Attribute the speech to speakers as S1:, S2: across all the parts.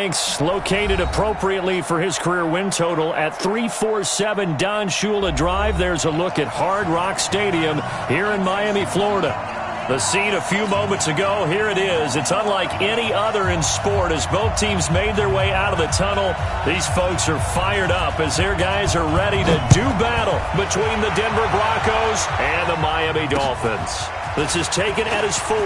S1: Banks located appropriately for his career win total at 347 Don Shula Drive. There's a look at Hard Rock Stadium here in Miami, Florida. The scene a few moments ago, here it is. It's unlike any other in sport as both teams made their way out of the tunnel. These folks are fired up as their guys are ready to do battle between the Denver Broncos and the Miami Dolphins. This is taken at his 4.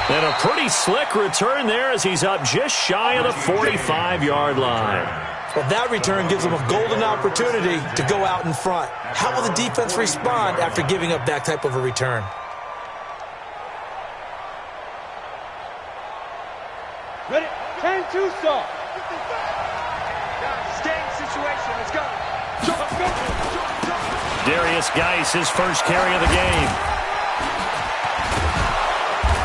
S1: And a pretty slick return there as he's up just shy of the 45-yard line.
S2: Well, that return gives them a golden opportunity to go out in front. How will the defense respond after giving up that type of a return?
S3: Ready? 10-2 stop.
S4: Stay in situation. Let's go.
S1: Darius Geis, his first carry of the game.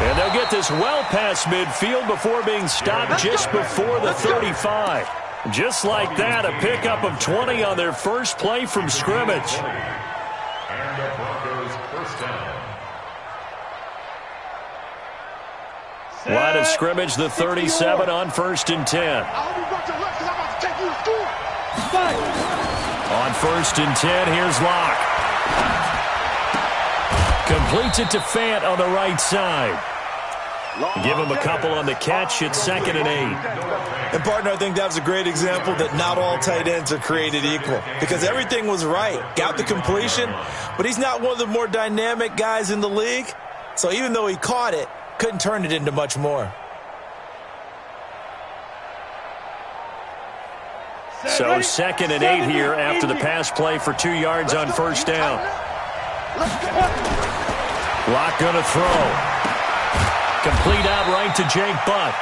S1: And they'll get this well past midfield before being stopped just before the 35. Just like that, a pickup of 20 on their first play from scrimmage.
S5: And the Broncos first down.
S1: Line of scrimmage, the 37 on 1st and 10. On 1st and 10, here's Locke. Completes it to Fant on the right side. Give him a couple on the catch. It's 2nd and 8.
S2: And, partner, I think that was a great example that not all tight ends are created equal because everything was right. Got the completion, but he's not one of the more dynamic guys in the league. So even though he caught it, couldn't turn it into much more.
S1: So 2nd and 8 here after the pass play for 2 yards on 1st down. Locke going to throw. Complete out right to Jake Butt.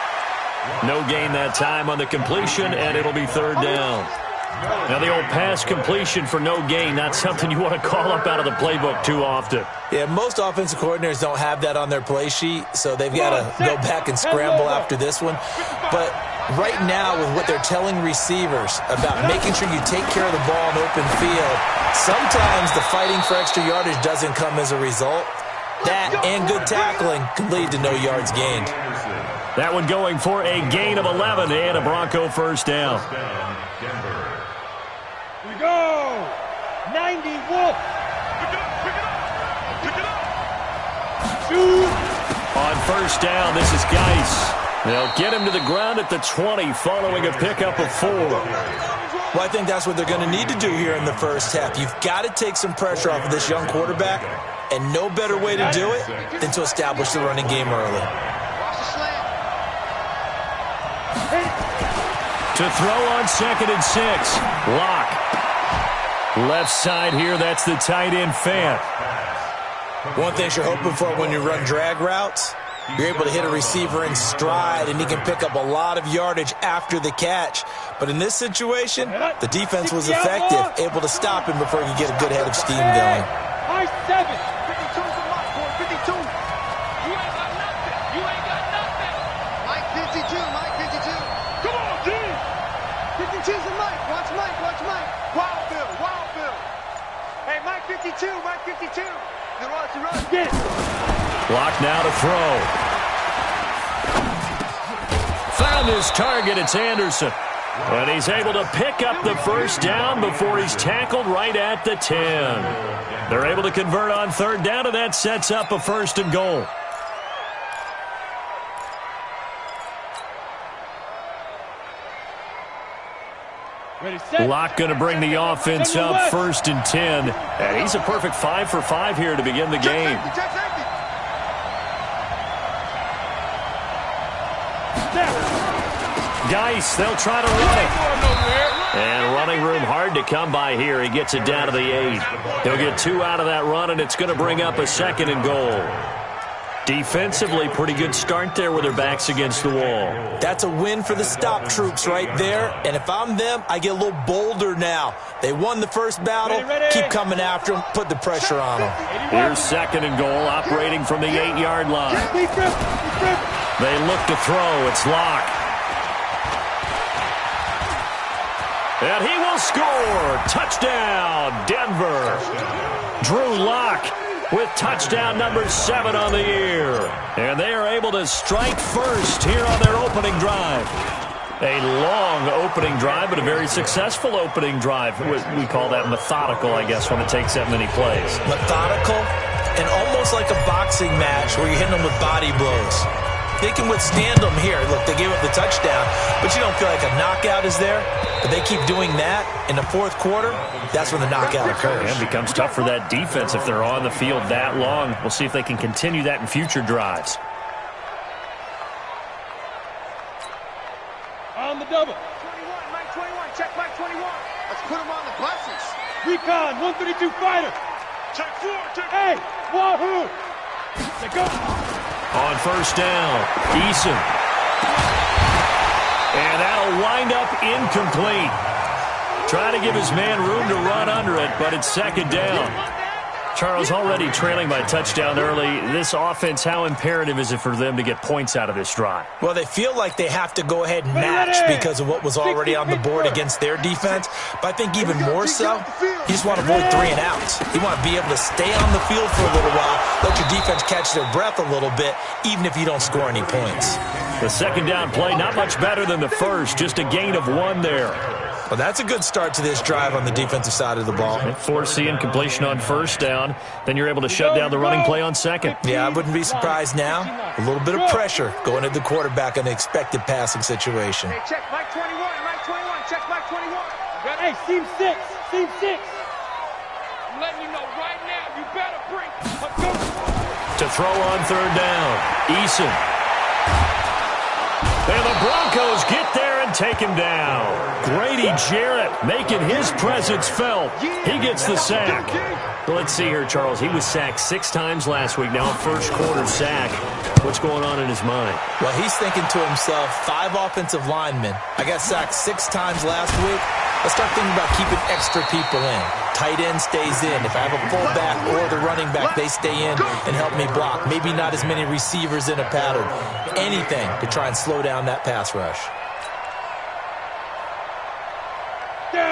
S1: No gain that time on the completion, and it'll be 3rd down. Now the old pass completion for no gain, not something you want to call up out of the playbook too often.
S2: Yeah, most offensive coordinators don't have that on their play sheet, so they've got to go back and scramble after this one. But right now, with what they're telling receivers about making sure you take care of the ball in open field, sometimes the fighting for extra yardage doesn't come as a result. That and good tackling can lead to no yards gained.
S1: That one going for a gain of 11 and a Bronco first down.
S3: We go. 90 Wolf. Shoot.
S1: On 1st down, this is Geis. They'll get him to the ground at the 20 following a pickup of 4.
S2: Well, I think that's what they're going to need to do here in the first half. You've got to take some pressure off of this young quarterback, and no better way to do it than to establish the running game early.
S1: To throw on 2nd and 6. Locke. Left side here, that's the tight end Fant.
S2: One thing you're hoping for when you run drag routes, you're able to hit a receiver in stride, and he can pick up a lot of yardage after the catch. But in this situation, the defense was effective, able to stop him before he could get a good head of steam going.
S3: High 7.
S4: 52 is the mark, boy. 52. You ain't got nothing. You ain't got nothing. Mike 52. Mike 52. Come on, D. 52 is the Mike. Watch Mike. Watch Mike. Wild Bill. Wild Bill. Hey, Mike 52. Mike 52. The run to run.
S3: Get it.
S1: Locke now to throw. Found his target. It's Anderson. And he's able to pick up the first down before he's tackled right at the 10. They're able to convert on 3rd down, and that sets up a 1st and goal.
S3: Ready, set.
S1: Locke going to bring the offense up 1st and 10. And he's a perfect 5 for 5 here to begin the game. Geis, they'll try to run it. And running room hard to come by here. He gets it down to the 8. He'll get 2 out of that run, and it's going to bring up a 2nd and goal. Defensively, pretty good start there with their backs against the wall.
S2: That's a win for the stop troops right there. And if I'm them, I get a little bolder now. They won the first battle. Keep coming after them. Put the pressure on them.
S1: Here's 2nd and goal, operating from the 8-yard line. They look to throw. It's Locke. And he will score. Touchdown, Denver. Drew Locke with touchdown number 7 on the year. And they are able to strike first here on their opening drive. A long opening drive, but a very successful opening drive. We call that methodical, I guess, when it takes that many plays.
S2: Methodical and almost like a boxing match where you're hitting them with body blows. They can withstand them here. Look, they gave up the touchdown, but you don't feel like a knockout is there. But they keep doing that in the fourth quarter. That's when the knockout occurs.
S1: And it becomes tough for that defense if they're on the field that long. We'll see if they can continue that in future drives.
S3: On the double.
S4: 21, Mike 21, check Mike 21. Let's put him on the buses.
S3: Recon, 132 fighter.
S4: Check 4, check.
S3: Hey, wahoo. They go.
S1: On first down, Eason. And that'll wind up incomplete. Trying to give his man room to run under it, but it's second down. Charles, already trailing by touchdown early. This offense, how imperative is it for them to get points out of this drive?
S2: Well, they feel like they have to go ahead and match because of what was already on the board against their defense. But I think even more so, you just want to avoid 3 and outs. You want to be able to stay on the field for a little while, let your defense catch their breath a little bit, even if you don't score any points.
S1: The second down play, not much better than the first, just a gain of 1 there.
S2: Well, that's a good start to this drive on the defensive side of the ball.
S1: Forcing incompletion on first down. Then you're able to shut down the running play on second.
S2: Yeah, I wouldn't be surprised now. A little bit of pressure going at the quarterback in an expected passing situation.
S4: Hey, check Mike 21, Mike 21, check Mike 21.
S3: Hey, seam 6, seam 6.
S4: I'm letting you know right now, you better bring. Let's go.
S1: To throw on third down, Eason. And the Broncos get there and take him down. Grady Jarrett making his presence felt. He gets the sack. Let's see here, Charles. He was sacked 6 times last week. Now a first quarter sack. What's going on in his mind?
S2: Well, he's thinking to himself, 5 offensive linemen. I got sacked 6 times last week. Let's start thinking about keeping extra people in. Tight end stays in. If I have a fullback or the running back, they stay in and help me block. Maybe not as many receivers in a pattern. Anything to try and slow down that pass rush.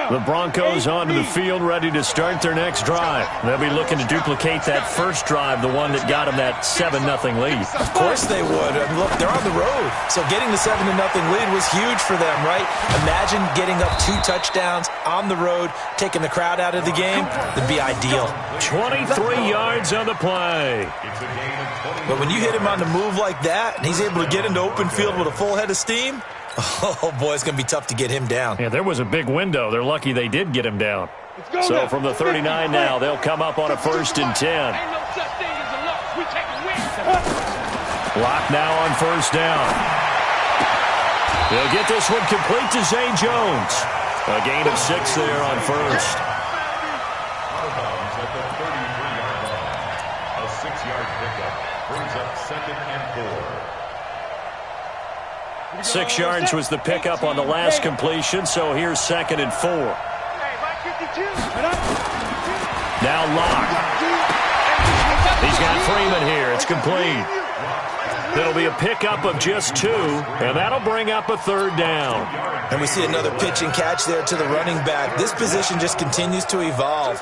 S1: The Broncos onto the field, ready to start their next drive. They'll be looking to duplicate that first drive, the one that got them that 7-0 lead.
S2: Of course they would. I mean, look, they're on the road. So getting the 7-0 lead was huge for them, right? Imagine getting up 2 touchdowns on the road, taking the crowd out of the game. That'd be ideal.
S1: 23 yards on the play.
S2: But when you hit him on the move like that, and he's able to get into open field with a full head of steam, oh, boy, it's going to be tough to get him down.
S1: Yeah, there was a big window. They're lucky they did get him down. So from the 39 now, they'll come up on a 1st and 10. Lock now on first down. They'll get this one complete to Zay Jones. A gain of 6 there on first.
S5: A 6-yard pickup brings up 2nd and 4.
S1: 6 yards was the pickup on the last completion, so here's 2nd and 4. Now Locke. He's got Freeman here. It's complete. It'll be a pickup of just 2, and that'll bring up a 3rd down.
S2: And we see another pitch and catch there to the running back. This position just continues to evolve.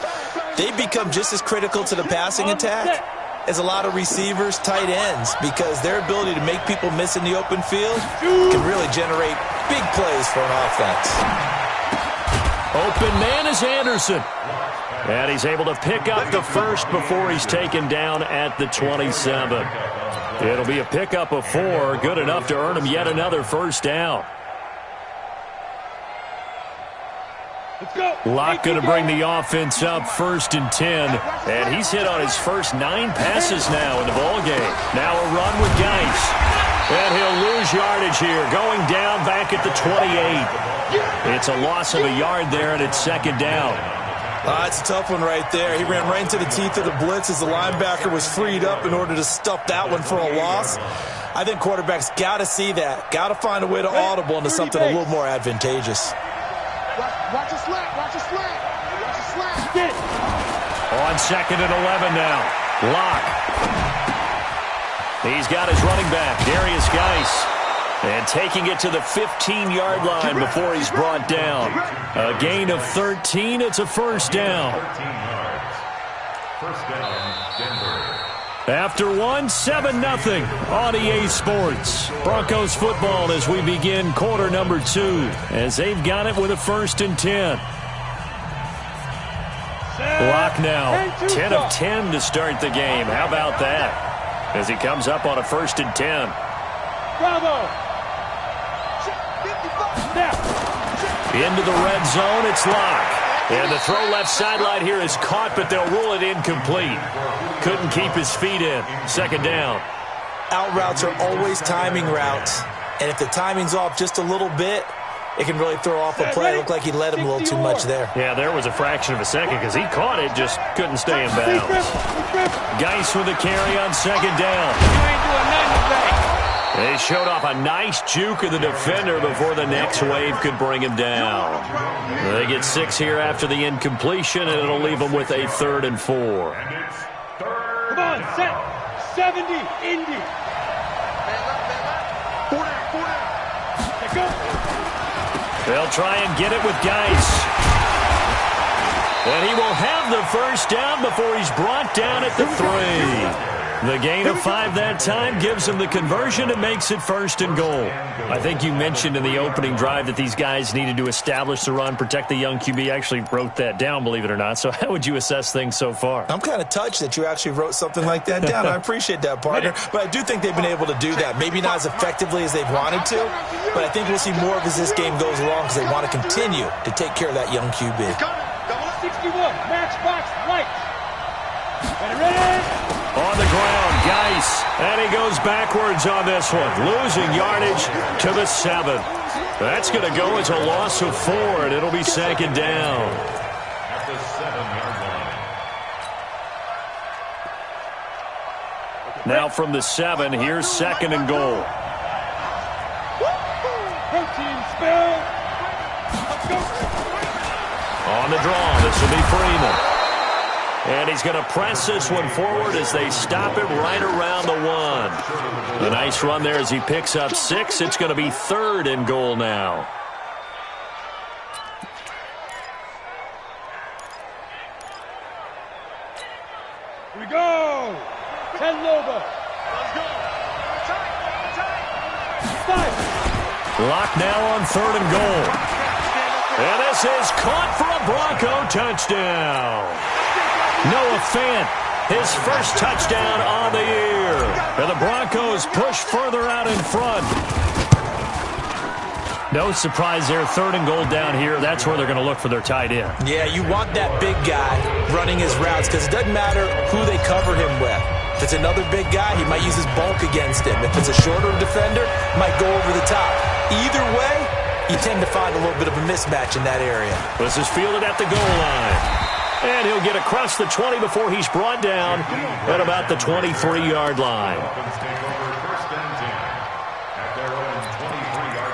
S2: They become just as critical to the passing attack as a lot of receivers, tight ends, because their ability to make people miss in the open field can really generate big plays for an offense.
S1: Open man is Anderson. And he's able to pick up the first before he's taken down at the 27. It'll be a pickup of 4, good enough to earn him yet another first down. Locke going to bring the offense up 1st and 10. And he's hit on his first 9 passes now in the ballgame. Now a run with Geis. And he'll lose yardage here, going down back at the 28. It's a loss of a yard there, and it's 2nd down.
S2: It's a tough one right there. He ran right into the teeth of the blitz as the linebacker was freed up in order to stuff that one for a loss. I think quarterbacks got to see that. Got to find a way to audible into something a little more advantageous.
S4: Watch a slant, watch a slant. Watch a slant.
S3: Get it.
S1: On 2nd and 11 now. Locke. He's got his running back, Darius Geis. And taking it to the 15-yard line before he's brought down. A gain of 13. It's a 1st down.
S5: First down, Denver.
S1: After one, 7-0 on EA Sports. Broncos football as we begin quarter number 2, as they've got it with a 1st and 10. Lock now, 10 of 10 to start the game. How about that? As he comes up on a 1st and 10.
S3: Bravo.
S1: Into the red zone, it's Lock. And the throw left sideline here is caught, but they'll rule it incomplete. Couldn't keep his feet in. 2nd down.
S2: Out routes are always timing routes. And if the timing's off just a little bit, it can really throw off a play. It looked like he led him a little too much there.
S1: Yeah, there was a fraction of a second because he caught it, just couldn't stay in bounds. Geis with a carry on 2nd down.
S3: You ain't doing nothing today.
S1: They showed off a nice juke of the defender before the next wave could bring him down. They get 6 here after the incompletion, and it'll leave them with a 3rd and 4.
S3: Come on, set. 70, Indy. Let go.
S1: They'll try and get it with Geis. And he will have the 1st down before he's brought down at the 3. The gain of 5 that time gives him the conversion and makes it 1st and goal. I think you mentioned in the opening drive that these guys needed to establish the run, protect the young QB. I actually wrote that down, believe it or not. So how would you assess things so far?
S2: I'm kind of touched that you actually wrote something like that down. I appreciate that, partner. But I do think they've been able to do that. Maybe not as effectively as they've wanted to, but I think we'll see more of as this game goes along because they want to continue to take care of that young QB.
S3: 61, matchbox lights. Ready?
S1: On the ground, Geis. And he goes backwards on this one, losing yardage to the 7. That's going to go as a loss of 4, and it'll be 2nd down.
S5: At the 7-yard line.
S1: Now from the 7, here's 2nd and goal.
S3: Protein spill. Let's go.
S1: On the draw, this will be Freeman. And he's going to press this one forward as they stop him right around the 1. A nice run there as he picks up 6. It's going to be 3rd and goal now.
S3: Here we go. 10 Nova. Let's go.
S1: Lock now on 3rd and goal. And this is caught for a Bronco touchdown. Noah Fant, his 1st touchdown on the year. And the Broncos push further out in front. No surprise there, 3rd and goal down here. That's where they're going to look for their tight end.
S2: Yeah, you want that big guy running his routes because it doesn't matter who they cover him with. If it's another big guy, he might use his bulk against him. If it's a shorter defender, he might go over the top. Either way, you tend to find a little bit of a mismatch in that area.
S1: This is fielded at the goal line. And he'll get across the 20 before he's brought down at about the 23-yard line.
S5: Dolphins take over 1st and 10 at their own 23-yard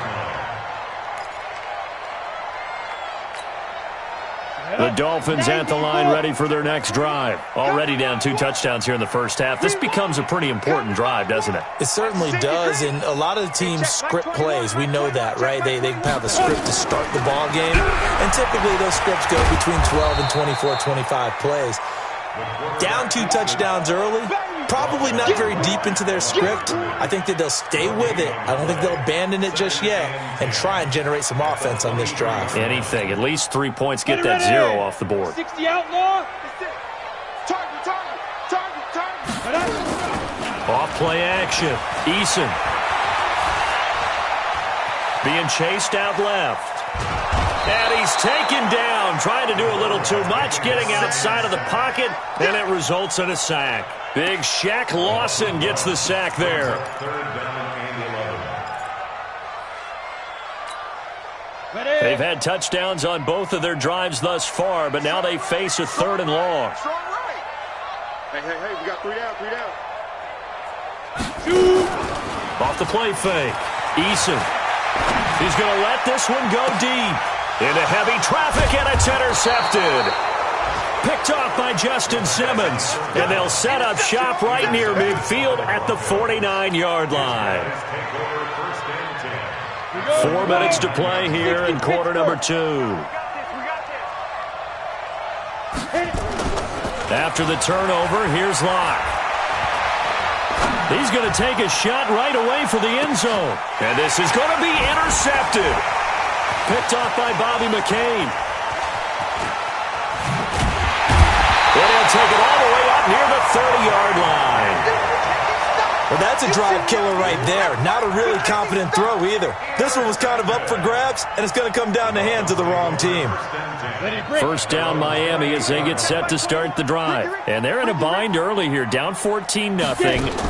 S5: line.
S1: The Dolphins at the line ready for their next drive. Already down 2 touchdowns here in the 1st half. This becomes a pretty important drive, doesn't it?
S2: It certainly does, and a lot of the teams script plays. We know that, right? They have a script to start the ball game, and typically those scripts go between 12 and 24, 25 plays. Down 2 touchdowns early, probably not very deep into their script. I think that they'll stay with it. I don't think they'll abandon it just yet and try and generate some offense on this drive.
S1: Anything. At least 3 points get that 0 off the board.
S3: 60 outlaw.
S1: Off play action. Eason. Being chased out left. And he's taken down, trying to do a little too much, getting outside of the pocket, and it results in a sack. Big Shaq Lawson gets the sack there.
S5: 3rd down and 11.
S3: Ready?
S1: They've had touchdowns on both of their drives thus far, but now they face a 3rd and long.
S4: Hey, we got 3 down, 3 down.
S1: Off the play fake. Eason. He's going to let this one go deep. Into heavy traffic, and it's intercepted. Picked off by Justin Simmons. And they'll set up shop right near midfield at the 49-yard line. 4 minutes to play here in quarter number 2. After the turnover, here's Locke. He's going to take a shot right away for the end zone. And this is going to be intercepted. Picked off by Bobby McCain. And he'll take it all the way up near the 30-yard line.
S2: Well, that's a drive killer right there. Not a really confident throw either. This one was kind of up for grabs, and it's going to come down the hands of the wrong team.
S1: First down Miami as they get set to start the drive. And they're in a bind early here, down 14-0.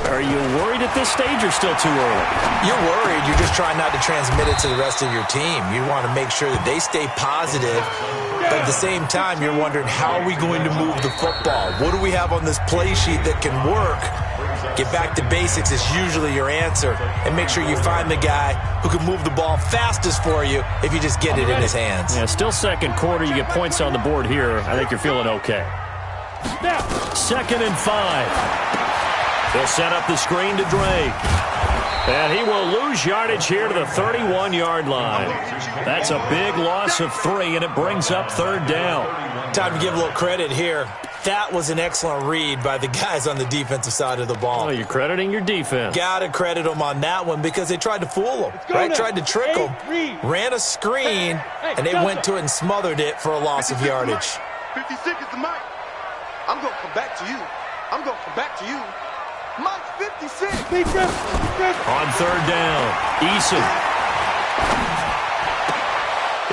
S1: Are you worried at this stage or still too early?
S2: You're worried. You're just trying not to transmit it to the rest of your team. You want to make sure that they stay positive. But at the same time, you're wondering, how are we going to move the football? What do we have on this play sheet that can work? Get back to basics is usually your answer. And make sure you find the guy who can move the ball fastest for you if you just get it in his hands.
S1: Yeah, still second quarter. You get points on the board here. I think you're feeling okay. 2nd and 5. They'll set up the screen to Drake. And he will lose yardage here to the 31-yard line. That's a big loss of 3, and it brings up 3rd down.
S2: Time to give a little credit here. That was an excellent read by the guys on the defensive side of the ball.
S1: Oh, you're crediting your defense.
S2: Got to credit them on that one because they tried to fool them, right? Tried to trick them, ran a screen, and they went to it and smothered it for a loss of yardage.
S4: 56 is the mic. I'm going to come back to you. I'm going to come back to you. Mike 56.
S1: On 3rd down, Eason.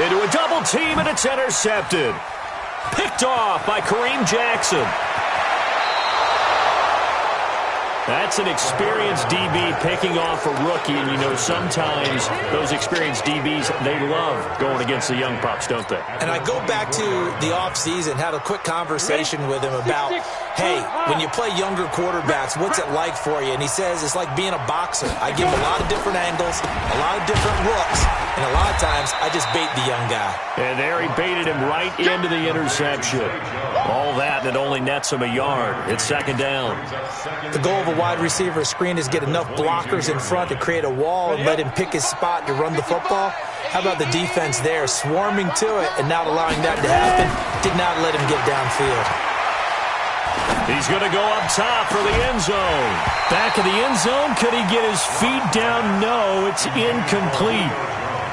S1: Into a double team, and it's intercepted. Picked off by Kareem Jackson. That's an experienced DB picking off a rookie, and you know sometimes those experienced DBs, they love going against the young pups, don't they?
S2: And I go back to the offseason, had a quick conversation with him about, hey, when you play younger quarterbacks, what's it like for you? And he says it's like being a boxer. I give him a lot of different angles, a lot of different looks, and a lot of times I just bait the young guy.
S1: And there he baited him right into the interception. All that, and it only nets him a yard. It's 2nd down.
S2: The goal of a wide receiver screen is get enough blockers in front to create a wall and let him pick his spot to run the football. How about the defense there, swarming to it and not allowing that to happen? Did not let him get downfield.
S1: He's going to go up top for the end zone. Back of the end zone. Could he get his feet down? No, it's incomplete.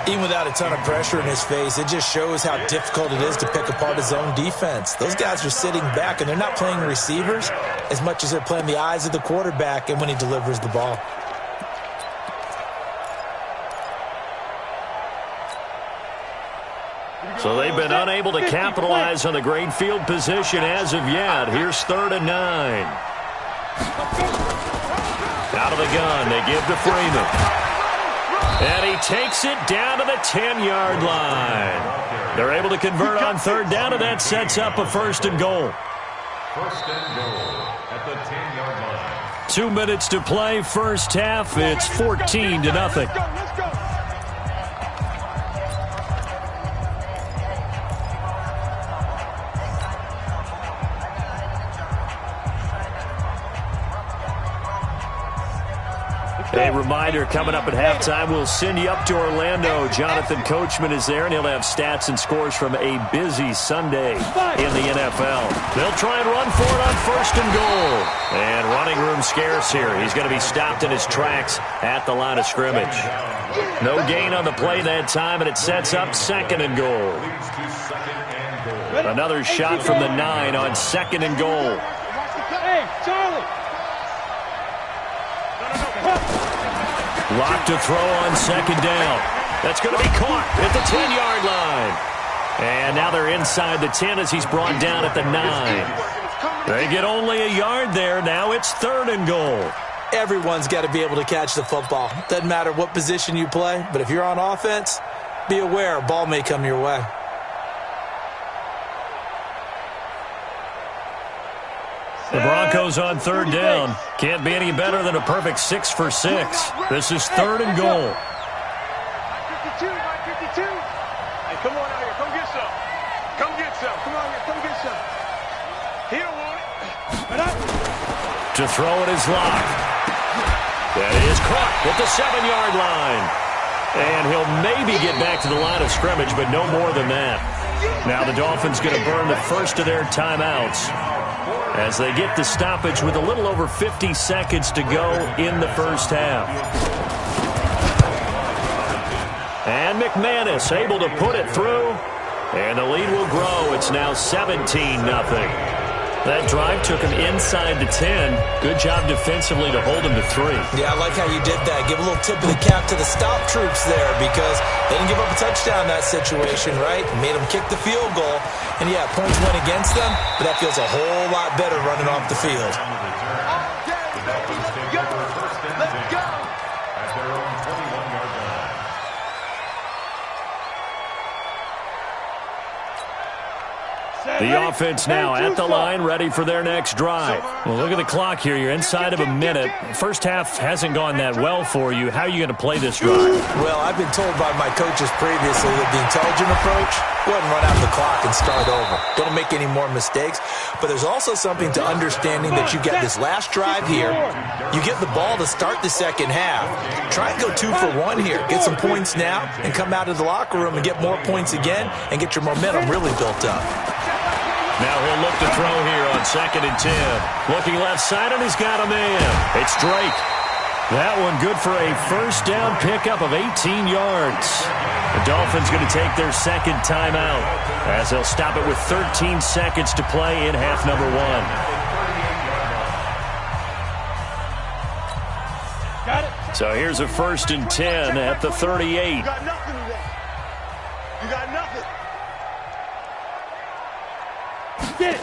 S2: Even without a ton of pressure in his face, it just shows how difficult it is to pick apart his own defense. Those guys are sitting back, and they're not playing receivers as much as they're playing the eyes of the quarterback and when he delivers the ball.
S1: So they've been unable to capitalize on the great field position as of yet. Here's 3rd and 9. Out of the gun, they give to Freeman. And he takes it down to the 10-yard line. They're able to convert on 3rd down, and that sets up a 1st and goal.
S5: 1st and goal at the 10-yard line.
S1: 2 minutes to play, first half. It's 14-0.
S4: Let's go.
S1: A reminder, coming up at halftime, we'll send you up to Orlando. Jonathan Coachman is there, and he'll have stats and scores from a busy Sunday in the NFL. They'll try and run for it on 1st and goal. And running room scarce here. He's going to be stopped in his tracks at the line of scrimmage. No gain on the play that time, and it sets up 2nd and goal. Another shot from the 9 on 2nd and goal.
S3: Hey, Charlie.
S1: Locked to throw on 2nd down. That's going to be caught at the 10-yard line. And now they're inside the 10 as he's brought down at the 9. They get only a yard there. Now it's 3rd and goal.
S2: Everyone's got to be able to catch the football. Doesn't matter what position you play, but if you're on offense, be aware a ball may come your way.
S1: The Broncos on 3rd down. Can't be any better than a perfect 6 for 6. This is 3rd and goal.
S4: 52, 52. Hey, come on out here. Come get some. Come get some. Come on here. Come get some. He don't want it.
S1: To throw it is Locke. That is caught at the 7-yard line. And he'll maybe get back to the line of scrimmage, but no more than that. Now the Dolphins going to burn the first of their timeouts. as they get the stoppage with a little over 50 seconds to go in the first half. And McManus able to put it through, and the lead will grow. It's now 17-0. That drive took him inside the 10. Good job defensively to hold him to 3.
S2: Yeah, I like how you did that. Give a little tip of the cap to the stop troops there because they didn't give up a touchdown in that situation, right? Made them kick the field goal. And, yeah, points went against them, but that feels a whole lot better running off the field.
S4: Let's go.
S5: At their own 21-yard line.
S1: The offense now at the line, ready for their next drive. Well, look at the clock here. You're inside of a minute. First half hasn't gone that well for you. How are you going to play this drive?
S2: Well, I've been told by my coaches previously that the intelligent approach, go ahead and run out the clock and start over. Don't make any more mistakes. But there's also something to understanding that you get this last drive here. You get the ball to start the second half. Try and go 2 for 1 here. Get some points now and come out of the locker room and get more points again and get your momentum really built up.
S1: Now he'll look to throw here on 2nd and 10. Looking left side, and he's got a man. It's Drake. That one good for a first down pickup of 18 yards. The Dolphins going to take their second timeout as they'll stop it with 13 seconds to play in half number 1.
S3: Got it.
S1: So here's a 1st and 10 at the 38.
S4: You got nothing today. You got nothing.
S3: Get it.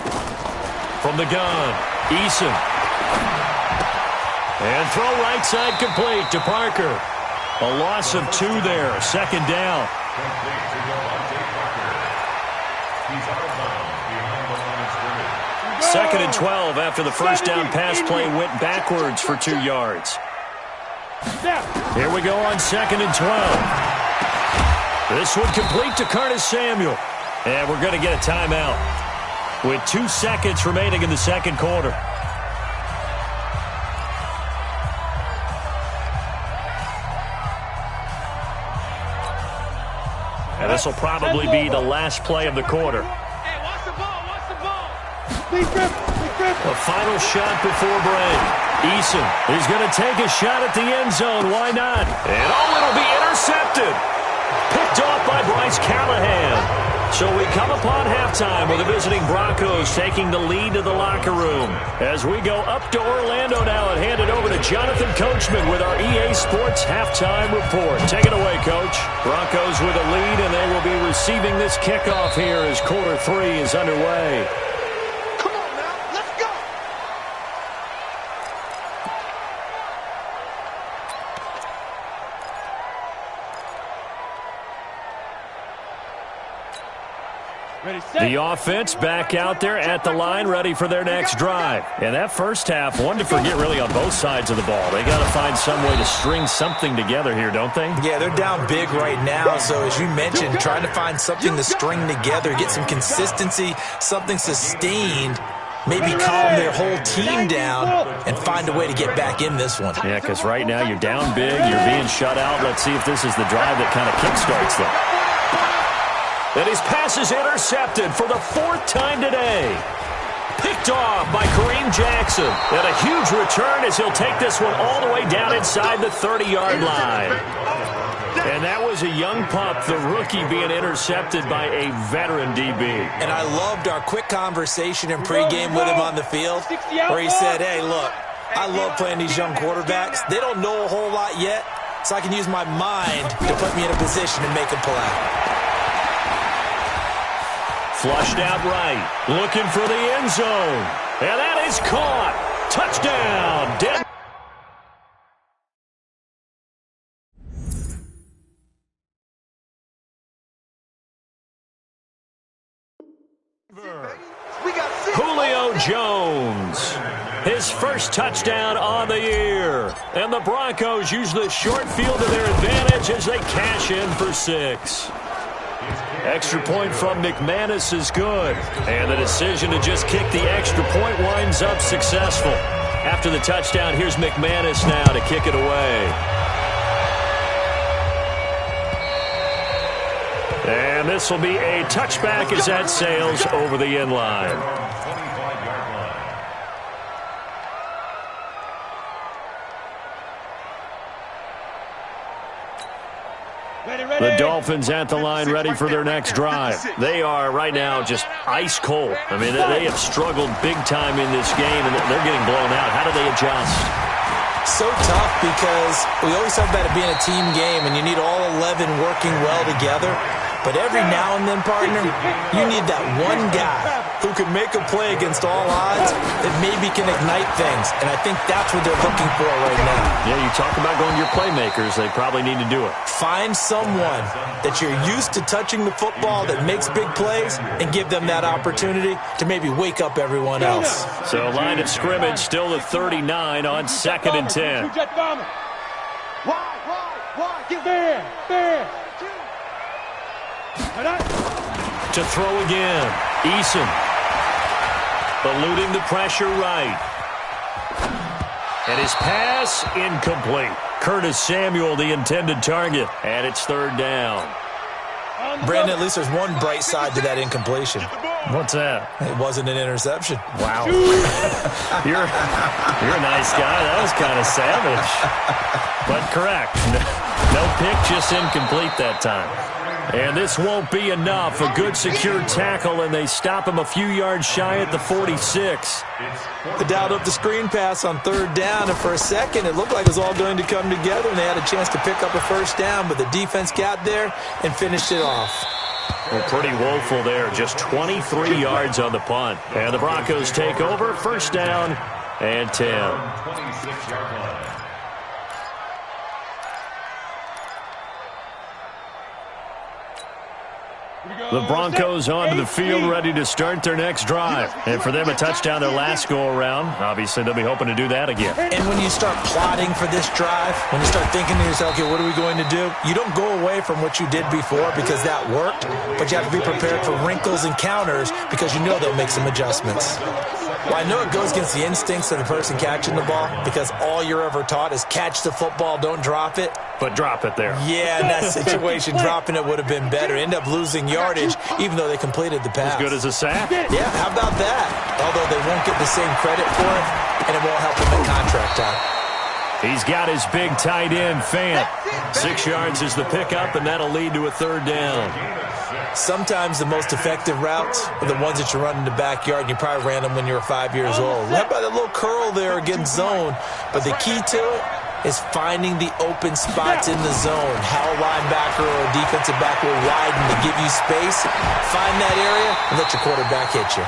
S1: From the gun, Eason. And throw right side complete to Parker. A loss of 2 there, 2nd down.
S5: Complete to Devontae Parker. He's out of bounds behind the line of scrimmage.
S1: 2nd and 12 after the first down pass play went backwards for 2 yards. Here we go on 2nd and 12. This one complete to Curtis Samuel. And we're going to get a timeout with 2 seconds remaining in the second quarter. And this will probably be the last play of the quarter.
S4: Hey, watch the ball. Watch the ball.
S1: A final shot before break. Eason is going to take a shot at the end zone. Why not? And it'll be intercepted. Picked off by Bryce Callahan. So we come upon halftime with the visiting Broncos taking the lead to the locker room. As we go up to Orlando now and hand it over to Jonathan Coachman with our EA Sports Halftime Report. Take it away, Coach. Broncos with a lead, and they will be receiving this kickoff here as quarter 3 is underway.
S4: Come on now. Let's go.
S3: Ready, set.
S1: The offense back out there at the line, ready for their next drive. And that first half, one to forget really on both sides of the ball. They got to find some way to string something together here, don't they?
S2: Yeah, they're down big right now, so as you mentioned, trying to find something to string together, get some consistency, something sustained, maybe calm their whole team down and find a way to get back in this one.
S1: Yeah, because right now you're down big, you're being shut out. Let's see if this is the drive that kind of kickstarts them. And his pass is intercepted for the 4th time today. Picked off by Kareem Jackson. And a huge return as he'll take this one all the way down inside the 30-yard line. And that was a young pup, the rookie, being intercepted by a veteran DB.
S2: And I loved our quick conversation in pregame with him on the field where he said, hey, look, I love playing these young quarterbacks. They don't know a whole lot yet, so I can use my mind to put me in a position to make a play.
S1: Flushed out right, looking for the end zone. And that is caught. Touchdown, Denver. Julio Jones, his first touchdown on the year. And the Broncos use the short field to their advantage as they cash in for 6. Extra point from McManus is good. And the decision to just kick the extra point winds up successful. After the touchdown, here's McManus now to kick it away. And this will be a touchback as that sails over the end line. The Dolphins at the line ready for their next drive. They are right now just ice cold. I mean, they have struggled big time in this game, and they're getting blown out. How do they adjust?
S2: So tough because we always talk about it being a team game, and you need all 11 working well together. But every now and then, partner, you need that one guy who can make a play against all odds that maybe can ignite things. And I think that's what they're looking for right now.
S1: Yeah, you talk about going to your playmakers. They probably need to do it.
S2: Find someone that you're used to touching the football that makes big plays and give them that opportunity to maybe wake up everyone else.
S1: So line of scrimmage still the 39 on 2nd and 10.
S4: Why? Get
S3: Fair.
S1: To throw again. Eason. Eluding the pressure right. And his pass incomplete. Curtis Samuel, the intended target. And it's 3rd down.
S2: Brandon, at least there's one bright side to that incompletion.
S1: What's that?
S2: It wasn't an interception.
S1: Wow. You're a nice guy. That was kind of savage. But correct. No pick, just incomplete that time. And this won't be enough. A good secure tackle, and they stop him a few yards shy at the 46.
S2: They dialed up the screen pass on 3rd down, and for a second it looked like it was all going to come together, and they had a chance to pick up a 1st down, but the defense got there and finished it off.
S1: Well, pretty woeful there. Just 23 yards on the punt. And the Broncos take over. 1st down and 10.
S5: 26-yard line.
S1: The Broncos onto the field, ready to start their next drive. And for them, a touchdown their last go-around. Obviously, they'll be hoping to do that again.
S2: And when you start plotting for this drive, when you start thinking to yourself, okay, what are we going to do? You don't go away from what you did before because that worked, but you have to be prepared for wrinkles and counters because you know they'll make some adjustments. Well, I know it goes against the instincts of the person catching the ball because all you're ever taught is catch the football, don't drop it.
S1: But drop it there.
S2: Yeah, in that situation, dropping it would have been better. End up losing yardage, even though they completed the pass.
S1: As good as a sack?
S2: Yeah, how about that? Although they won't get the same credit for it, and it won't help them in contract time.
S1: He's got his big tight end, Fant. 6 yards is the pickup, and that'll lead to a 3rd down.
S2: Sometimes the most effective routes are the ones that you run in the backyard, and you probably ran them when you were 5 years old. How about that little curl there against zone? But the key to it is finding the open spots in the zone. How a linebacker or a defensive back will widen to give you space. Find that area and let your quarterback hit you.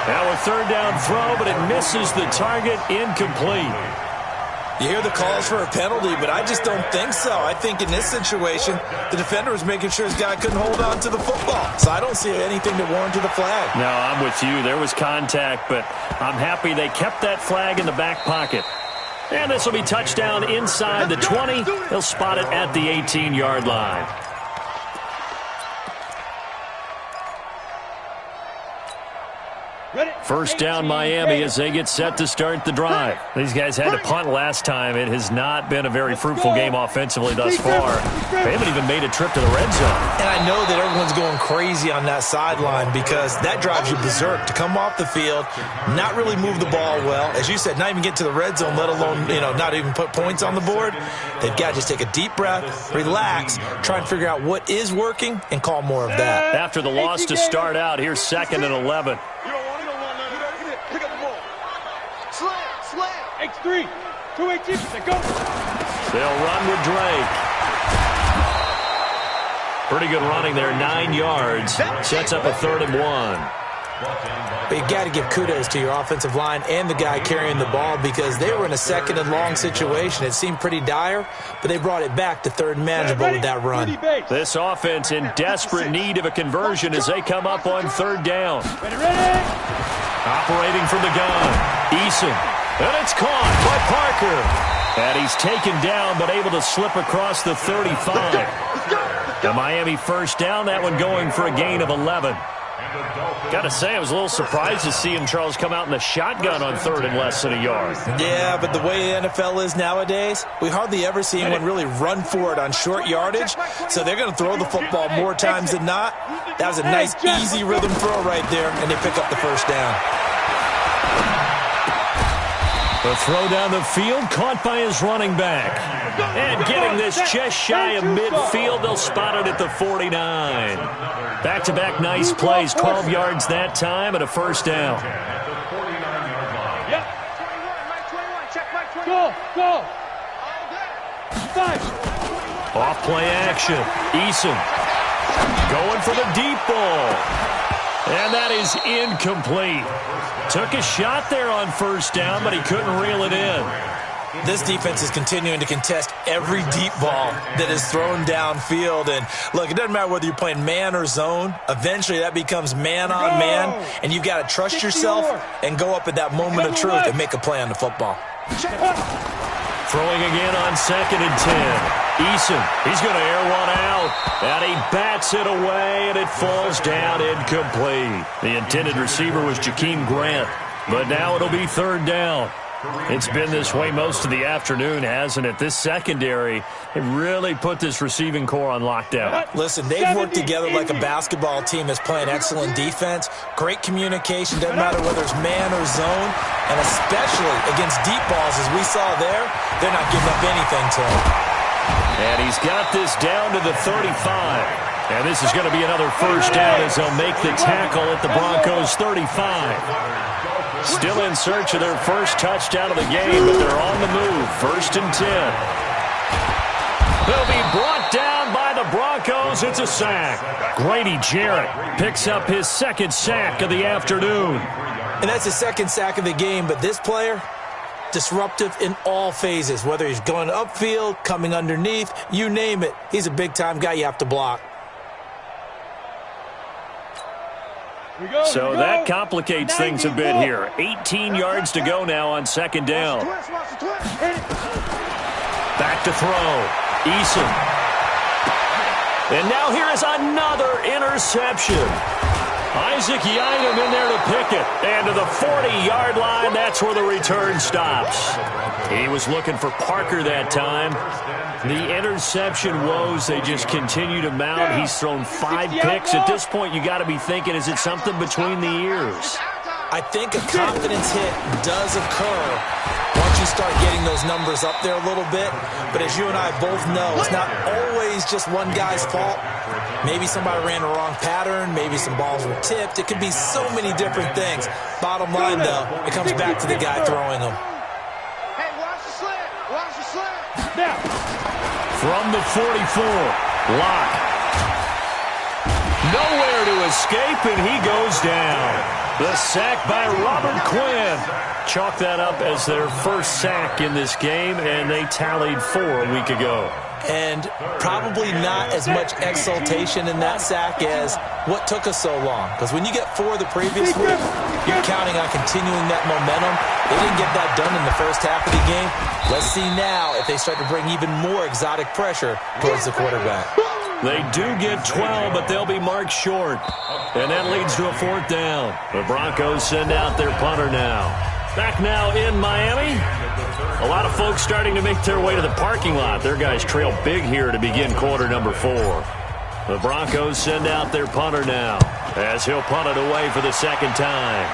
S1: Now a 3rd down throw, but it misses the target. Incomplete.
S2: You hear the calls for a penalty, but I just don't think so. I think in this situation, the defender was making sure his guy couldn't hold on to the football. So I don't see anything that warranted the flag.
S1: No, I'm with you. There was contact, but I'm happy they kept that flag in the back pocket. And this will be touchdown inside the 20. They'll spot it at the 18-yard line. First down Miami as they get set to start the drive. These guys had to punt last time. It has not been a very fruitful game offensively thus far. They haven't even made a trip to the red zone.
S2: And I know that everyone's going crazy on that sideline because that drives you berserk to come off the field, not really move the ball well. As you said, not even get to the red zone, let alone, not even put points on the board. They've got to just take a deep breath, relax, try and figure out what is working, and call more of that.
S1: After the loss to start out, here's 2nd and 11.
S3: X3, 218, go.
S1: They'll run with Drake. Pretty good running there, 9 yards. Sets up a 3rd and 1.
S2: But you got to give kudos to your offensive line and the guy carrying the ball because they were in a 2nd and long situation. It seemed pretty dire, but they brought it back to 3rd and manageable with that run.
S1: This offense in desperate need of a conversion as they come up on 3rd down. Operating from the gun, Eason. And it's caught by Parker. And he's taken down, but able to slip across the 35. The Miami 1st down, that one going for a gain of 11. Got to say, I was a little surprised to see him, Charles, come out in the shotgun on 3rd and less than a yard.
S2: Yeah, but the way the NFL is nowadays, we hardly ever see anyone really run for it on short yardage. So they're going to throw the football more times than not. That was a nice, easy rhythm throw right there, and they pick up the 1st down.
S1: The throw down the field, caught by his running back. And getting this just shy of midfield, they'll spot it at the 49. Back-to-back nice plays, 12 yards that time, and a first down.
S3: Go.
S1: Off play action. Eason going for the deep ball. And that is incomplete. Took a shot there on first down, but he couldn't reel it in.
S2: This defense is continuing to contest every deep ball that is thrown downfield. And, look, it doesn't matter whether you're playing man or zone. Eventually, that becomes man-on-man, and you've got to trust yourself and go up at that moment of truth and make a play on the football.
S1: Throwing again on 2nd and 10. Eason, he's going to air one out, and he bats it away, and it falls down incomplete. The intended receiver was Jakeem Grant, but now it'll be 3rd down. It's been this way most of the afternoon, hasn't it? This secondary, it really put this receiving core on lockdown.
S2: Listen, they've worked together like a basketball team that's playing excellent defense. Great communication, doesn't matter whether it's man or zone. And especially against deep balls, as we saw there, they're not giving up anything to him.
S1: And he's got this down to the 35. And this is going to be another first down as they'll make the tackle at the Broncos' 35. Still in search of their first touchdown of the game, but they're on the move. 1st and 10. They'll be brought down by the Broncos. It's a sack. Grady Jarrett picks up his 2nd sack of the afternoon.
S2: And that's his 2nd sack of the game, but this player, disruptive in all phases, whether he's going upfield, coming underneath, you name it. He's a big-time guy you have to block.
S1: So that complicates things a bit here. 18 yards to go now on 2nd down. Back to throw. Eason. And now here is another interception. Isaac Yiadom in there to pick it. And to the 40-yard line, that's where the return stops. He was looking for Parker that time. The interception woes, they just continue to mount. He's thrown 5 picks. At this point, you got to be thinking, is it something between the ears?
S2: I think a confidence hit does occur once you start getting those numbers up there a little bit. But as you and I both know, it's not always just one guy's fault. Maybe somebody ran a wrong pattern. Maybe some balls were tipped. It could be so many different things. Bottom line, though, it comes back to the guy throwing them.
S4: Hey, watch the slant. Watch the slant.
S3: Now.
S1: From the 44, Locke. Nowhere to escape, and he goes down. The sack by Robert Quinn. Chalk that up as their first sack in this game, and they tallied 4 a week ago.
S2: And probably not as much exultation in that sack as what took us so long. Because when you get 4 the previous week, you're counting on continuing that momentum. They didn't get that done in the first half of the game. Let's see now if they start to bring even more exotic pressure towards the quarterback.
S1: They do get 12, but they'll be marked short. And that leads to a 4th down. The Broncos send out their punter now. Back now in Miami. A lot of folks starting to make their way to the parking lot. Their guys trail big here to begin quarter number 4. The Broncos send out their punter now as he'll punt it away for the 2nd time.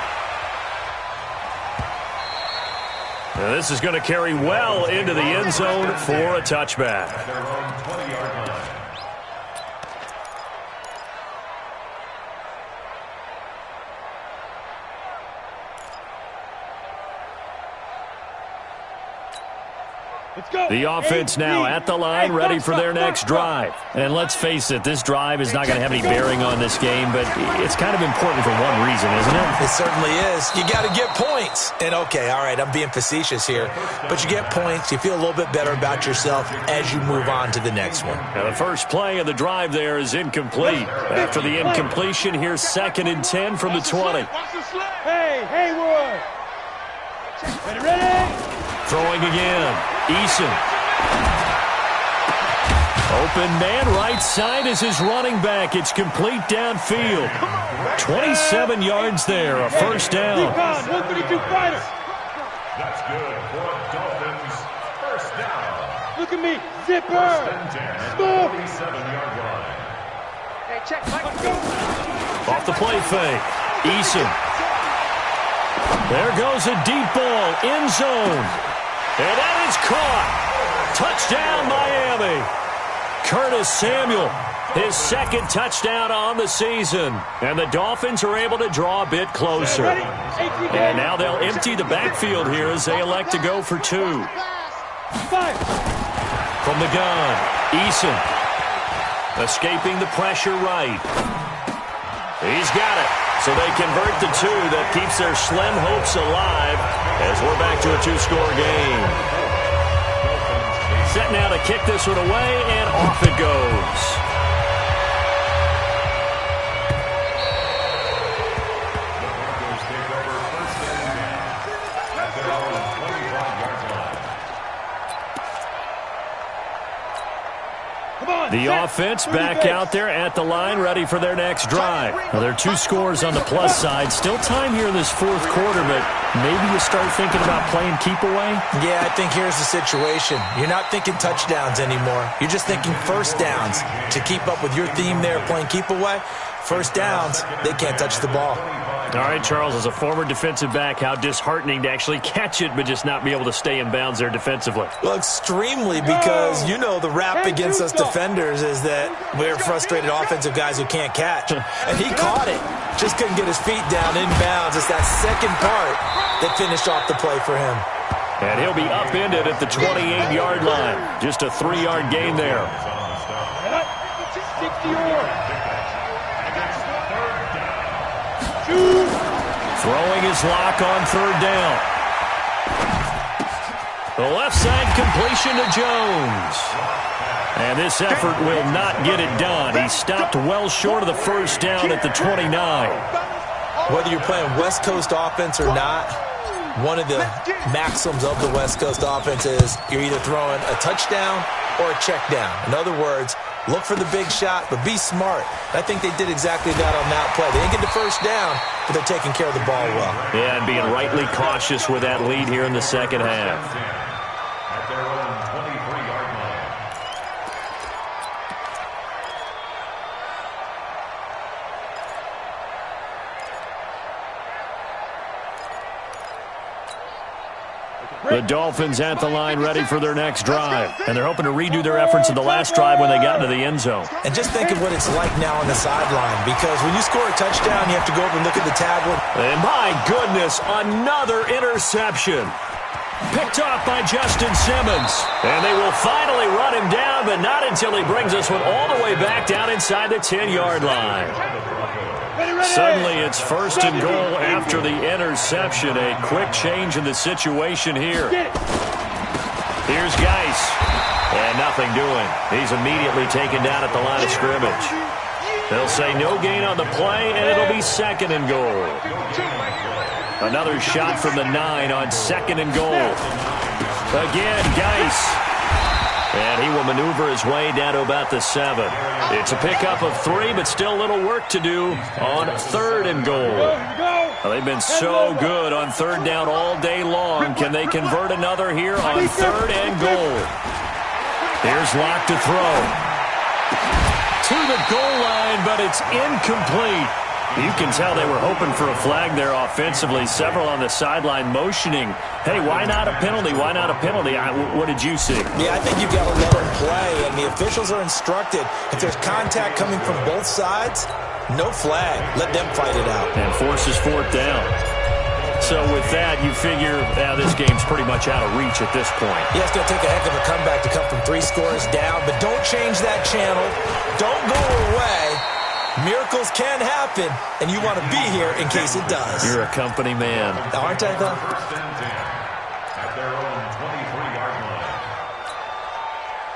S1: Now this is going to carry well into the end zone for a touchback. The offense now at the line, ready for their next drive. And let's face it, this drive is not going to have any bearing on this game, but it's kind of important for one reason, isn't it?
S2: It certainly is. You got to get points. And, okay, all right, I'm being facetious here. But you get points, you feel a little bit better about yourself as you move on to the next one.
S1: Now, the first play of the drive there is incomplete. After the incompletion, here's 2nd and 10 from the 20.
S3: Hey, Haywood. Ready?
S1: Throwing again. Eason. Open man right side is his running back. It's complete downfield. 27 yards there, a first down.
S3: 132 fighters.
S5: That's good for Dolphins. First down.
S3: Look at me. Zipper.
S5: 47-yard line.
S4: Hey, check. Mike.
S1: Off the play fake. Eason. There goes a deep ball, end zone. And that is caught. Touchdown, Miami. Curtis Samuel, his second touchdown on the season. And the Dolphins are able to draw a bit closer. And now they'll empty the backfield here as they elect to go for two. From the gun, Eason. Escaping the pressure right. He's got it. So they convert the two. That keeps their slim hopes alive as we're back to a two-score game. Set now to kick this one away, and off it goes. The offense back out there at the line, ready for their next drive. Now, there are two scores on the plus side. Still time here in this fourth quarter, but maybe you start thinking about playing keep away?
S2: Yeah, I think here's the situation. You're not thinking touchdowns anymore. You're just thinking first downs. To keep up with your theme there, playing keep away, first downs, they can't touch the ball.
S1: All right, Charles, as a former defensive back, how disheartening to actually catch it but just not be able to stay in bounds there defensively.
S2: Well, extremely, because, you know, the rap against us defenders is that we're frustrated offensive guys who can't catch. And he caught it. Just couldn't get his feet down in bounds. It's that second part that finished off the play for him.
S1: And he'll be upended at the 28-yard line. Just a 3-yard gain there.
S3: 60-yard.
S1: Throwing his lock on third down. The left side completion to Jones. And this effort will not get it done. He stopped well short of the first down at the 29.
S2: Whether you're playing West Coast offense or not, one of the maxims of the West Coast offense is you're either throwing a touchdown or a check down. In other words, look for the big shot, but be smart. I think they did exactly that on that play. They didn't get the first down, but they're taking care of the ball well.
S1: Yeah, and being rightly cautious with that lead here in the second half.
S5: At their own 23-yard line.
S1: The Dolphins at the line ready for their next drive. And they're hoping to redo their efforts in the last drive when they got into the end zone.
S2: And just think of what it's like now on the sideline, because when you score a touchdown, you have to go over and look at the tablet.
S1: And my goodness, another interception. Picked off by Justin Simmons. And they will finally run him down, but not until he brings this one all the way back down inside the 10-yard line. Suddenly it's first and goal after the interception. A quick change in the situation here. Here's Geis. And nothing doing. He's immediately taken down at the line of scrimmage. They'll say no gain on the play, and it'll be second and goal. Another shot from the 9 on second and goal. Again, Geis. And he will maneuver his way down to about the 7. It's a pickup of 3, but still a little work to do on third and goal. Well, they've been so good on third down all day long. Can they convert another here on third and goal? Here's Locke to throw. To the goal line, but it's incomplete. You can tell they were hoping for a flag there offensively. Several on the sideline motioning, hey, why not a penalty? Why not a penalty? What did you see?
S2: Yeah, I think you've got to let them play, and the officials are instructed. If there's contact coming from both sides, no flag. Let them fight it out.
S1: And forces fourth down. So with that, you figure this game's pretty much out of reach at this point.
S2: Yeah, it's going to take a heck of a comeback to come from 3 scores down, but don't change that channel. Don't go away. Miracles can happen, and you want to be here in case it does.
S1: You're a company man.
S2: Aren't I, though?
S5: First and 10 at their own 23-yard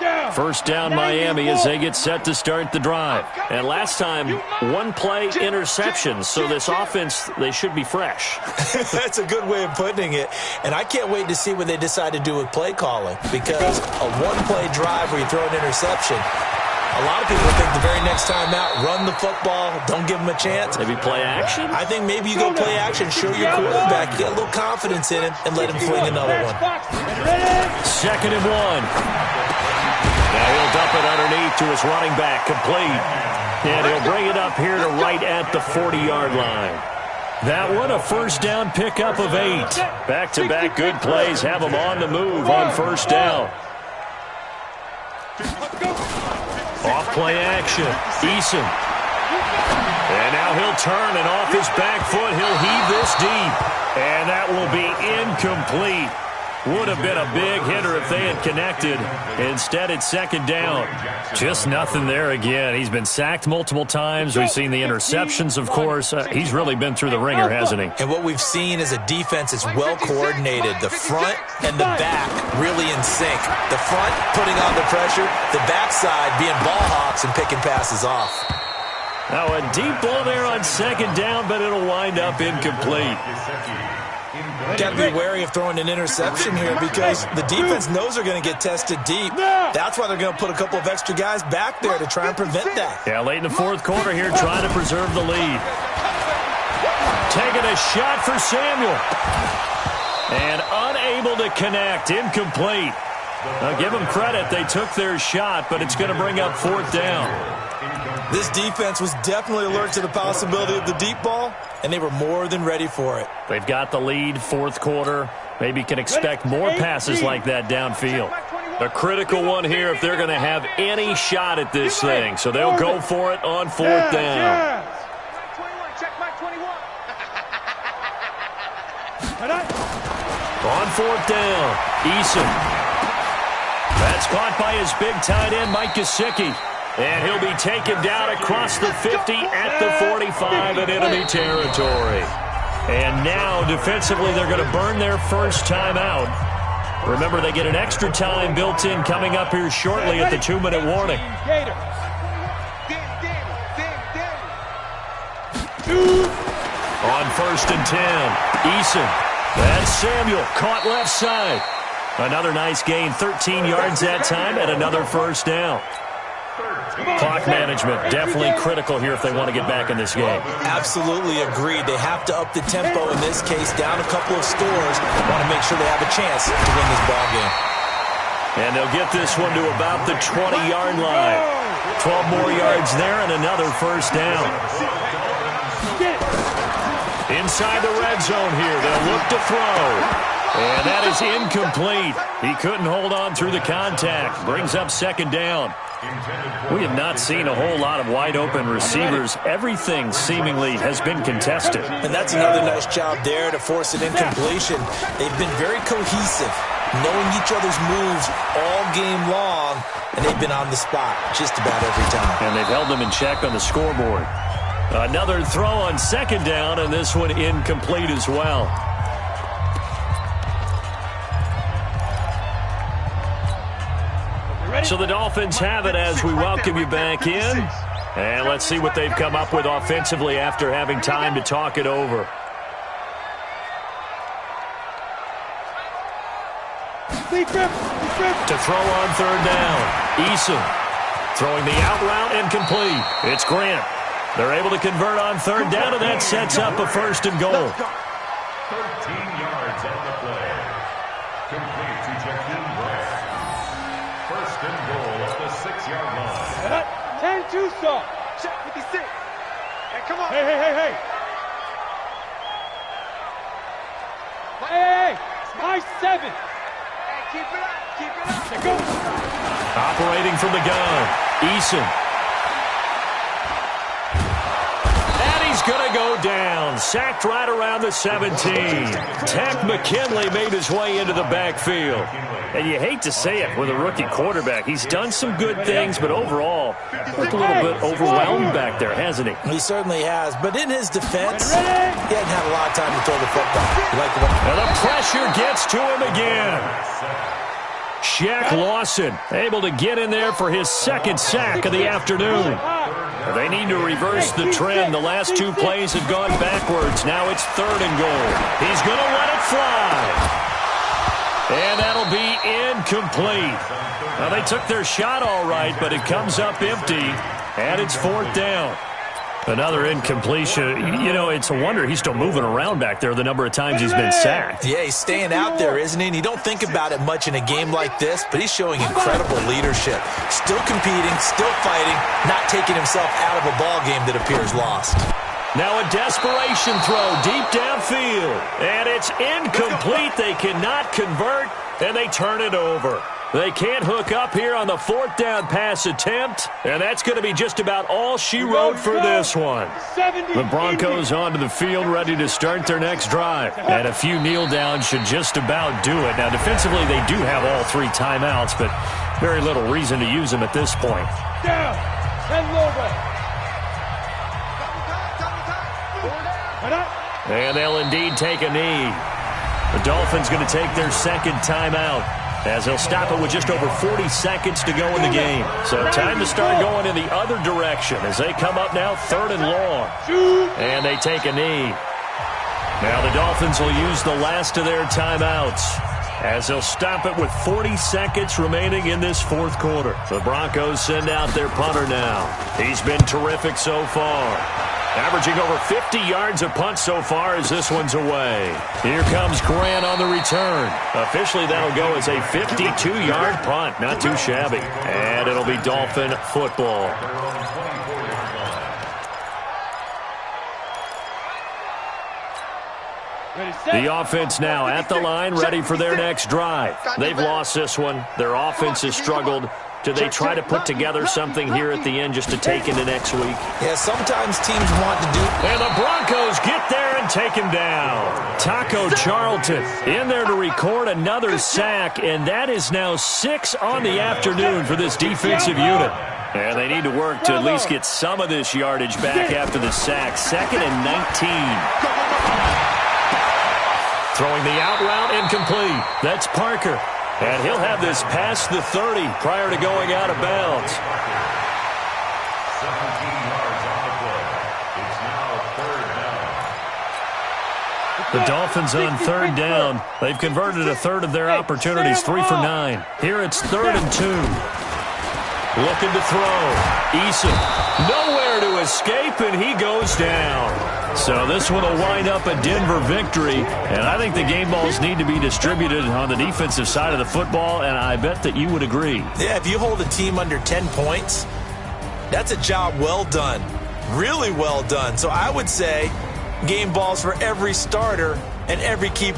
S5: line.
S1: First down Miami as they get set to start the drive. And last time, one play interception. So this offense, they should be fresh.
S2: That's a good way of putting it. And I can't wait to see what they decide to do with play calling, because a one-play drive where you throw an interception, a lot of people think the very next time out, run the football, don't give them a chance.
S1: Maybe play action?
S2: I think maybe you go play action, show your quarterback, you get a little confidence in him, and let him fling another one.
S1: Second and 1. Now he'll dump it underneath to his running back, complete. And he'll bring it up here to right at the 40-yard line. That one, a first down pickup of 8. Back-to-back good plays have them on the move on first down. Off play action. Eason. And now he'll turn, and off his back foot, he'll heave this deep. And that will be incomplete. Would have been a big hitter if they had connected. Instead, it's second down. Just nothing there again. He's been sacked multiple times. We've seen the interceptions, of course. He's really been through the ringer, hasn't he?
S2: And what we've seen is a defense that's well coordinated. The front and the back really in sync. The front putting on the pressure. The backside being ball hawks and picking passes off.
S1: Now a deep ball there on second down, but it'll wind up incomplete.
S2: Got to be wary of throwing an interception here because the defense knows they're going to get tested deep. That's why they're going to put a couple of extra guys back there to try and prevent that.
S1: Yeah, late in the fourth quarter here, trying to preserve the lead. Taking a shot for Samuel. And unable to connect, incomplete. Now give them credit, they took their shot, but it's going to bring up fourth down.
S2: This defense was definitely alert to the possibility of the deep ball, and they were more than ready for it.
S1: They've got the lead, fourth quarter. Maybe can expect more passes like that downfield. A critical one here if they're going to have any shot at this thing. So they'll go for it on fourth down. On fourth down, Eason. That's caught by his big tight end, Mike Gesicki. And he'll be taken down across the 50 at the 45 in enemy territory. And now, defensively, they're going to burn their first time out. Remember, they get an extra time built in coming up here shortly at the 2-minute warning. On first and 10, Eason. That's Samuel, caught left side. Another nice gain, 13 yards that time, and another first down. Clock management, definitely critical here if they want to get back in this game.
S2: Absolutely agreed. They have to up the tempo in this case, down a couple of scores. Want to make sure they have a chance to win this ball game.
S1: And they'll get this one to about the 20-yard line. 12 more yards there and another first down. Inside the red zone here, they'll look to throw. And that is incomplete. He couldn't hold on through the contact. Brings up second down. We have not seen a whole lot of wide-open receivers. Everything seemingly has been contested.
S2: And that's another nice job there to force an incompletion. They've been very cohesive, knowing each other's moves all game long, and they've been on the spot just about every time.
S1: And they've held them in check on the scoreboard. Another throw on second down, and this one incomplete as well. So the Dolphins have it as we welcome you back in. And let's see what they've come up with offensively after having time to talk it over. To throw on third down, Eason. Throwing the out route incomplete. It's Grant. They're able to convert on third down, and that sets up a first and goal.
S5: 13 yards on the play. Complete to Jakeem Grant. First and goal at the 6-yard line.
S3: 10-2 stop. Check 56. Hey, come on. Hey. Hey, my 7. Hey, keep it up. Here goes.
S1: Operating from the gun, Eason. Going to go down. Sacked right around the 17. Takk McKinley made his way into the backfield. And you hate to say it with a rookie quarterback. He's done some good things, but overall, looked a little bit overwhelmed back there, hasn't he?
S2: He certainly has. But in his defense, he hadn't had a lot of time to throw the football.
S1: And the pressure gets to him again. Shaq Lawson able to get in there for his second sack of the afternoon. They need to reverse the trend. The last two plays have gone backwards. Now it's third and goal. He's going to let it fly. And that'll be incomplete. Now, they took their shot all right, but it comes up empty, and it's fourth down. Another incompletion. You know, it's a wonder he's still moving around back there the number of times he's been sacked.
S2: Yeah, he's staying out there, isn't he? And you don't think about it much in a game like this, but he's showing incredible leadership. Still competing, still fighting, not taking himself out of a ball game that appears lost.
S1: Now a desperation throw deep downfield. And it's incomplete. They cannot convert, and they turn it over. They can't hook up here on the fourth down pass attempt, and that's going to be just about all she wrote for this one. The Broncos onto the field ready to start their next drive, and a few kneel downs should just about do it. Now, defensively, they do have all 3 timeouts, but very little reason to use them at this point.
S3: Down. 10 over.
S1: And they'll indeed take a knee. The Dolphins going to take their second timeout, as they'll stop it with just over 40 seconds to go in the game. So time to start going in the other direction as they come up now 3rd and long. And they take a knee. Now the Dolphins will use the last of their timeouts as they'll stop it with 40 seconds remaining in this 4th quarter. The Broncos send out their punter now. He's been terrific so far, averaging over 50 yards a punt so far as this one's away. Here comes Grant on the return. Officially, that'll go as a 52-yard punt. Not too shabby. And it'll be Dolphin football. The offense now at the line, ready for their next drive. They've lost this one. Their offense has struggled. Do they try to put together something here at the end just to take into next week?
S2: Yeah, sometimes teams want to do.
S1: And the Broncos get there and take him down. Taco Charlton in there to record another sack, and that is now 6 on the afternoon for this defensive unit. And they need to work to at least get some of this yardage back after the sack. 2nd and 19. Throwing the out route incomplete. That's Parker. And he'll have this past the 30 prior to going out of bounds.
S5: 17 yards on the play. It's now 3rd down.
S1: The Dolphins on 3rd down. They've converted a 3rd of their opportunities, 3 for 9. Here it's 3rd and 2. Looking to throw. Eason nowhere to escape, and he goes down. So this one will wind up a Denver victory, and I think the game balls need to be distributed on the defensive side of the football, and I bet that you would agree.
S2: Yeah, if you hold a team under 10 points, that's a job well done. Really well done. So I would say game balls for every starter and every key